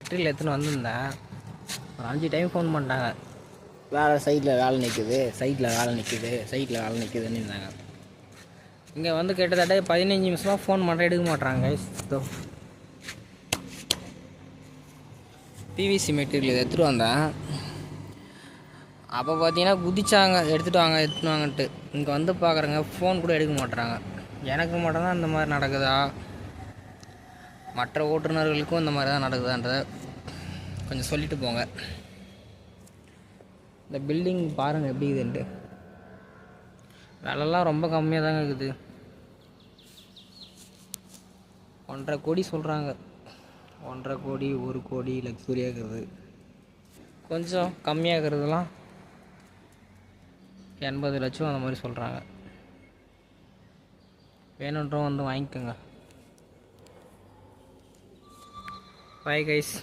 Material எடுத்துன்னு வந்திருந்தேன். ஒரு 5 டைம் ஃபோன் பண்ணிட்டாங்க. வேலை சைட்டில் வேலை நிற்குது, சைட்டில் வேலை நிற்குதுன்னு இருந்தாங்க. இங்கே வந்து கிட்டத்தட்ட 15 நிமிஷமாக ஃபோன் பண்ணுற எடுக்க மாட்றாங்க. பிவிசி மெட்டீரியல் எடுத்துகிட்டு வந்தேன். அப்போ பார்த்தீங்கன்னா குதிச்சாங்க, எடுத்துகிட்டு வாங்கன்ட்டு. இங்கே வந்து பார்க்குறேங்க, ஃபோன் கூட எடுக்க மாட்றாங்க. எனக்கு மட்டும்தான் இந்த மாதிரி நடக்குதா, மற்ற ஓட்டுநர்களுக்கும் இந்த மாதிரி தான் நடக்குதான்றத கொஞ்சம் சொல்லிட்டு போங்க. இந்த பில்டிங் பாருங்கள் எப்படி இருக்குதுன்ட்டு. விலைலாம் ரொம்ப கம்மியாக தாங்க இருக்குது. 1.5 கோடி சொல்கிறாங்க. 1.5 கோடி 1 கோடி லக்ஸுரியாக இருக்குது. கொஞ்சம் கம்மியாக இருக்கிறதுலாம் 80 லட்சம் அந்த மாதிரி சொல்கிறாங்க. வேணுன்றவங்க வந்து வாங்கிக்கோங்க. Bye guys.